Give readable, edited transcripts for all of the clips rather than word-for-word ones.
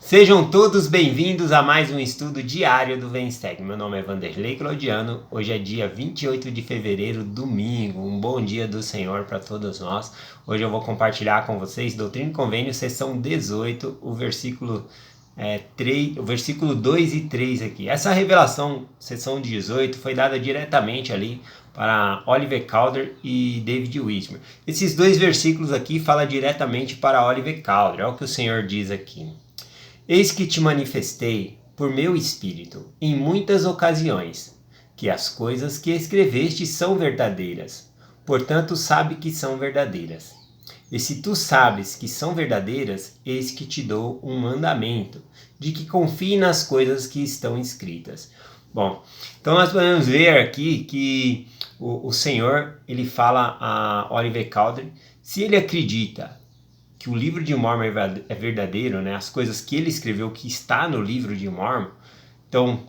Sejam todos bem-vindos a mais um estudo diário do Vensteg. Meu nome é Vanderlei Claudiano, hoje é dia 28 de fevereiro, domingo, um bom dia do Senhor para todos nós. Hoje eu vou compartilhar com vocês Doutrina e Convênio, seção 18, o versículo 2 e 3 aqui. Essa revelação, seção 18, foi dada diretamente ali para Oliver Cowdery e David Whitmer. Esses dois versículos aqui falam diretamente para Oliver Cowdery, é o que o Senhor diz aqui. Eis que te manifestei por meu espírito em muitas ocasiões, que as coisas que escreveste são verdadeiras, portanto sabe que são verdadeiras. E se tu sabes que são verdadeiras, eis que te dou um mandamento, de que confie nas coisas que estão escritas. Bom, então nós podemos ver aqui que o Senhor, ele fala a Oliver Cowdery, se ele acredita que o livro de Mormon é verdadeiro, né? As coisas que ele escreveu, que está no livro de Mormon. Então,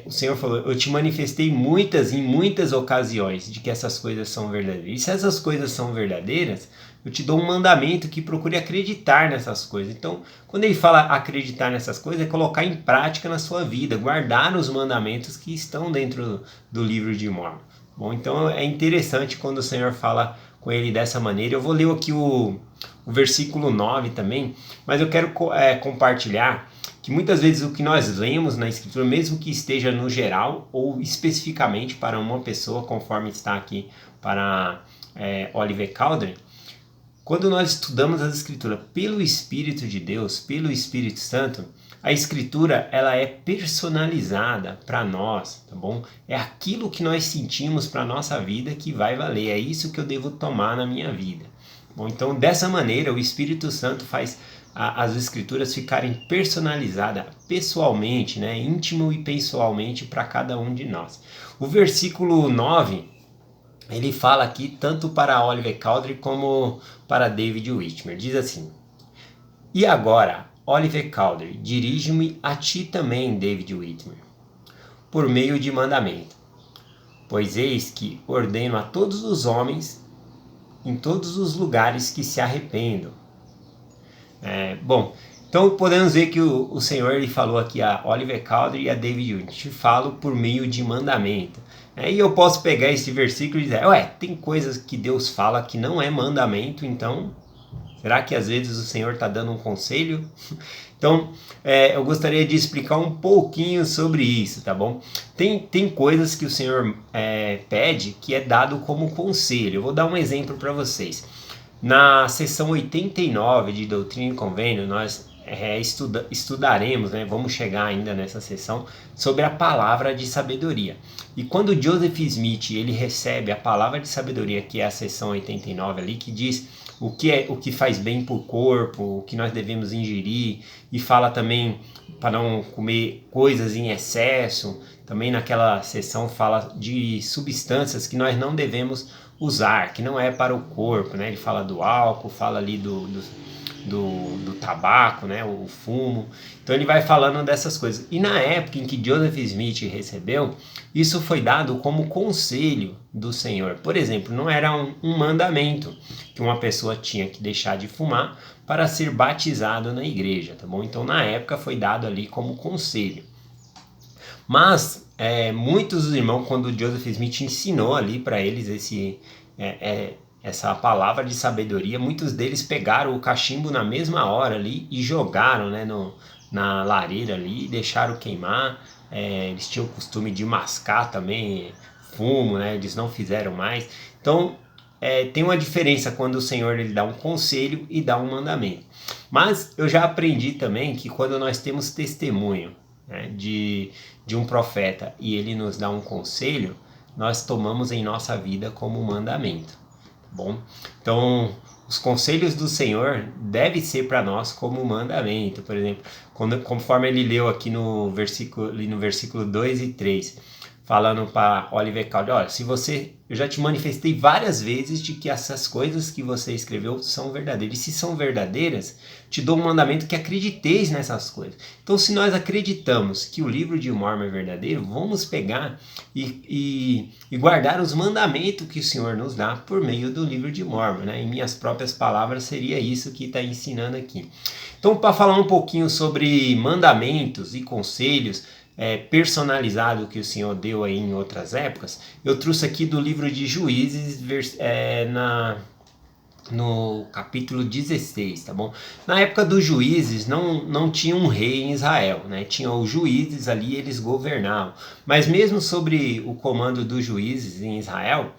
o Senhor falou, eu te manifestei em muitas ocasiões de que essas coisas são verdadeiras. E se essas coisas são verdadeiras, eu te dou um mandamento que procure acreditar nessas coisas. Então, quando ele fala acreditar nessas coisas, é colocar em prática na sua vida, guardar os mandamentos que estão dentro do livro de Mormon. Bom, então é interessante quando o Senhor fala com ele dessa maneira. Eu vou ler aqui o versículo 9 também, mas eu quero compartilhar que muitas vezes o que nós lemos na Escritura, mesmo que esteja no geral ou especificamente para uma pessoa, conforme está aqui para Oliver Cowdery, quando nós estudamos as Escrituras pelo Espírito de Deus, pelo Espírito Santo, a Escritura ela é personalizada para nós, tá bom? É aquilo que nós sentimos para a nossa vida que vai valer, é isso que eu devo tomar na minha vida. Bom, então, dessa maneira, o Espírito Santo faz as Escrituras ficarem personalizadas pessoalmente, né, íntimo e pessoalmente para cada um de nós. O versículo 9, ele fala aqui tanto para Oliver Cowdery como para David Whitmer. Diz assim, e agora, Oliver Cowdery, dirige-me a ti também, David Whitmer, por meio de mandamento. Pois eis que ordeno a todos os homens em todos os lugares que se arrependam. Bom, então podemos ver que o Senhor ele falou aqui a Oliver Cowdery e a David Whitmer, falo por meio de mandamento. E eu posso pegar esse versículo e dizer, tem coisas que Deus fala que não é mandamento, então será que às vezes o Senhor está dando um conselho? Então, eu gostaria de explicar um pouquinho sobre isso, tá bom? Tem coisas que o Senhor pede que é dado como conselho. Eu vou dar um exemplo para vocês. Na sessão 89 de Doutrina e Convênio, nós estudaremos, né, vamos chegar ainda nessa sessão, sobre a palavra de sabedoria. E quando Joseph Smith ele recebe a palavra de sabedoria, que é a sessão 89 ali, que diz o que faz bem para o corpo, o que nós devemos ingerir, e fala também para não comer coisas em excesso. Também naquela sessão fala de substâncias que nós não devemos usar, que não é para o corpo, né? Ele fala do álcool, fala ali do tabaco, né? O fumo. Então ele vai falando dessas coisas. E na época em que Joseph Smith recebeu, isso foi dado como conselho do Senhor. Por exemplo, não era um mandamento que uma pessoa tinha que deixar de fumar para ser batizado na igreja, tá bom? Então na época foi dado ali como conselho. Mas muitos dos irmãos, quando Joseph Smith ensinou ali para eles essa palavra de sabedoria, muitos deles pegaram o cachimbo na mesma hora ali e jogaram, né, na lareira ali e deixaram queimar. Eles tinham o costume de mascar também fumo, né, eles não fizeram mais. Então tem uma diferença quando o Senhor ele dá um conselho e dá um mandamento. Mas eu já aprendi também que quando nós temos testemunho, né, de um profeta e ele nos dá um conselho, nós tomamos em nossa vida como mandamento, tá bom? Então, os conselhos do Senhor devem ser para nós como mandamento. Por exemplo, conforme ele leu aqui no versículo 2 e 3, falando para Oliver Cowdery, olha, eu já te manifestei várias vezes de que essas coisas que você escreveu são verdadeiras. E se são verdadeiras, te dou um mandamento que acrediteis nessas coisas. Então, se nós acreditamos que o livro de Mormon é verdadeiro, vamos pegar e guardar os mandamentos que o Senhor nos dá por meio do livro de Mormon, né? Em minhas próprias palavras, seria isso que está ensinando aqui. Então, para falar um pouquinho sobre mandamentos e conselhos personalizados que o Senhor deu aí em outras épocas, eu trouxe aqui do livro de Juízes, no capítulo 16, tá bom? Na época dos juízes não tinha um rei em Israel, né? Tinha os juízes ali, eles governavam. Mas mesmo sobre o comando dos juízes em Israel,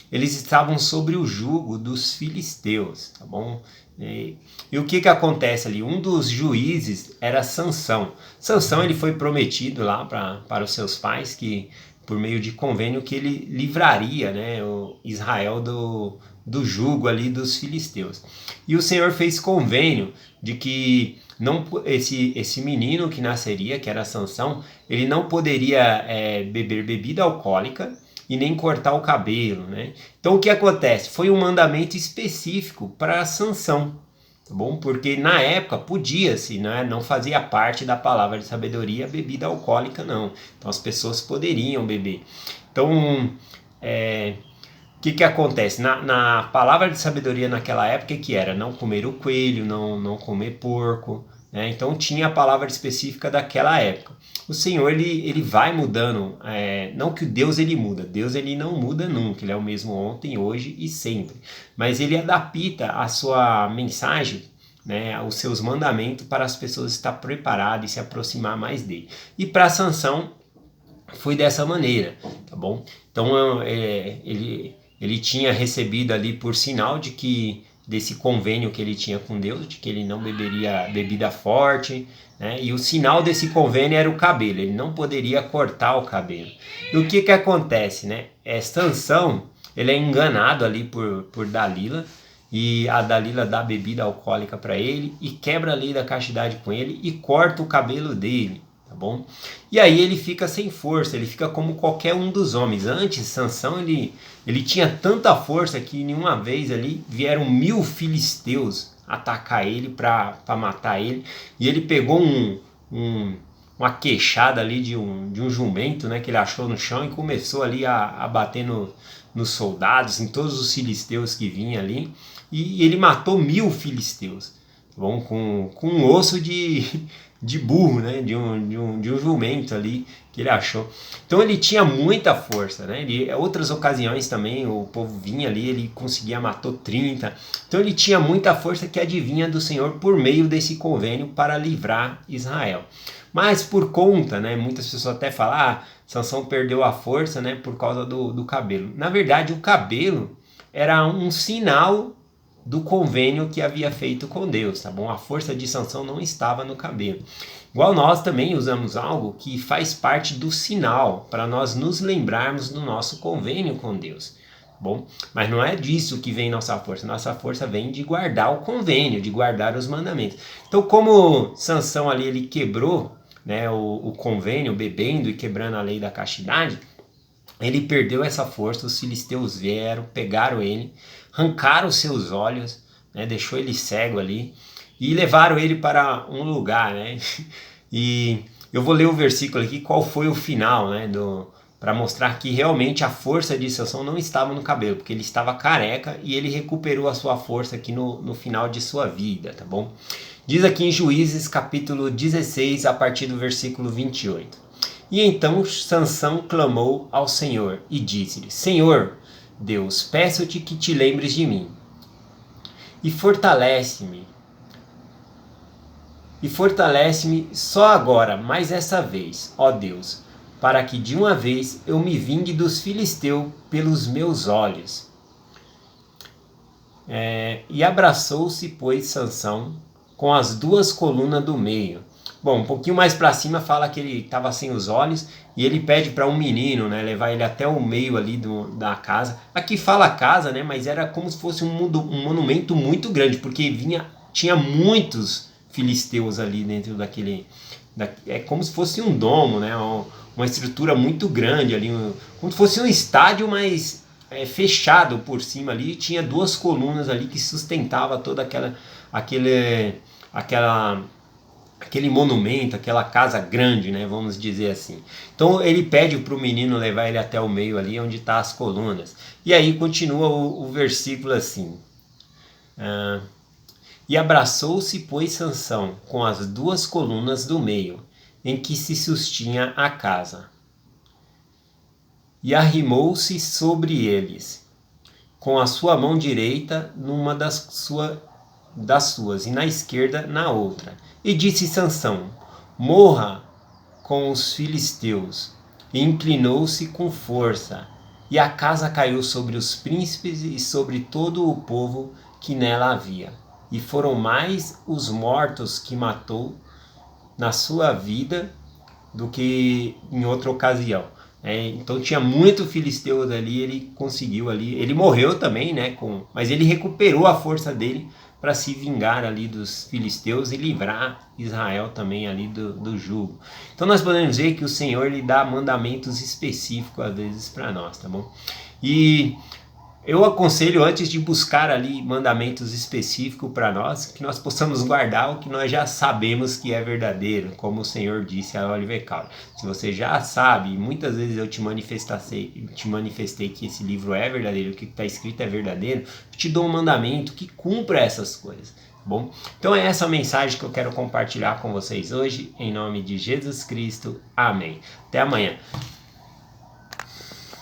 eles estavam sobre o jugo dos filisteus, tá bom? E o que acontece ali? Um dos juízes era Sansão. Sansão ele foi prometido lá para os seus pais que por meio de convênio que ele livraria, né, o Israel do jugo ali dos filisteus. E o Senhor fez convênio de que não, esse menino que nasceria, que era Sansão, ele não poderia beber bebida alcoólica e nem cortar o cabelo, né? Então o que acontece? Foi um mandamento específico para Sansão, tá bom? Porque na época podia-se, né? Não fazia parte da palavra de sabedoria bebida alcoólica, não. Então as pessoas poderiam beber. Então, o que acontece? Na palavra de sabedoria naquela época que era não comer o coelho, não comer porco, né? Então tinha a palavra específica daquela época. O Senhor ele vai mudando, não que Deus ele muda, Deus ele não muda nunca, ele é o mesmo ontem, hoje e sempre, mas ele adapta a sua mensagem, né, os seus mandamentos para as pessoas estar preparadas e se aproximar mais dele. E para Sansão foi dessa maneira, tá bom? Então ele tinha recebido ali por sinal de que desse convênio que ele tinha com Deus, de que ele não beberia bebida forte, né? E o sinal desse convênio era o cabelo, ele não poderia cortar o cabelo. E o que acontece, né? Sansão, ele é enganado ali por Dalila, e a Dalila dá bebida alcoólica para ele e quebra a lei da castidade com ele e corta o cabelo dele, tá bom? E aí ele fica sem força, ele fica como qualquer um dos homens. Antes, Sansão, ele tinha tanta força que nenhuma vez ali vieram 1000 filisteus atacar ele para matar ele, e ele pegou uma queixada ali de um jumento, né, que ele achou no chão e começou ali a bater nos soldados, em todos os filisteus que vinham ali, e ele matou 1000 filisteus, tá bom? Com um osso de burro, né? De um jumento ali que ele achou. Então ele tinha muita força, né? Outras ocasiões também o povo vinha ali, ele conseguia matou 30. Então ele tinha muita força que advinha do Senhor por meio desse convênio para livrar Israel. Mas por conta, né? Muitas pessoas até falam, Sansão perdeu a força, né? Por causa do cabelo. Na verdade, o cabelo era um sinal do convênio que havia feito com Deus, tá bom? A força de Sansão não estava no cabelo. Igual nós também usamos algo que faz parte do sinal para nós nos lembrarmos do nosso convênio com Deus, tá bom? Mas não é disso que vem nossa força vem de guardar o convênio, de guardar os mandamentos. Então, como Sansão ali ele quebrou, né, o convênio, bebendo e quebrando a lei da castidade, ele perdeu essa força, os filisteus vieram, pegaram ele, arrancaram os seus olhos, né, deixou ele cego ali e levaram ele para um lugar, né? E eu vou ler o versículo aqui, qual foi o final, né, para mostrar que realmente a força de Sansão não estava no cabelo, porque ele estava careca e ele recuperou a sua força aqui no final de sua vida, tá bom? Diz aqui em Juízes capítulo 16, a partir do versículo 28. E então Sansão clamou ao Senhor e disse-lhe: Senhor Deus, peço-te que te lembres de mim e fortalece-me só agora, mais essa vez, ó Deus, para que de uma vez eu me vingue dos filisteus pelos meus olhos. E abraçou-se, pois, Sansão com as duas colunas do meio. Bom, um pouquinho mais para cima fala que ele estava sem os olhos e ele pede para um menino, né, levar ele até o meio ali da casa. Aqui fala casa, né, mas era como se fosse um monumento muito grande, porque tinha muitos filisteus ali dentro daquele... É como se fosse um domo, né, uma estrutura muito grande ali, como se fosse um estádio, mas fechado por cima ali. Tinha duas colunas ali que sustentava toda aquele monumento, aquela casa grande, né, vamos dizer assim. Então ele pede para o menino levar ele até o meio ali, onde estão as colunas. E aí continua o versículo assim. E abraçou-se, pois, Sansão com as duas colunas do meio, em que se sustinha a casa, e arrimou-se sobre eles, com a sua mão direita numa das suas, e na esquerda na outra. E disse Sansão: morra com os filisteus. E inclinou-se com força, e a casa caiu sobre os príncipes e sobre todo o povo que nela havia. E foram mais os mortos que matou na sua vida do que em outra ocasião. Então tinha muito filisteus ali, ele conseguiu ali, ele morreu também, né? Mas ele recuperou a força dele para se vingar ali dos filisteus e livrar Israel também ali do jugo. Então nós podemos ver que o Senhor lhe dá mandamentos específicos às vezes para nós, tá bom? E eu aconselho, antes de buscar ali mandamentos específicos para nós, que nós possamos guardar o que nós já sabemos que é verdadeiro, como o Senhor disse a Oliver Cowdery. Se você já sabe, muitas vezes eu te manifestei que esse livro é verdadeiro, o que está escrito é verdadeiro, eu te dou um mandamento que cumpra essas coisas. Tá bom? Então é essa a mensagem que eu quero compartilhar com vocês hoje, em nome de Jesus Cristo. Amém. Até amanhã.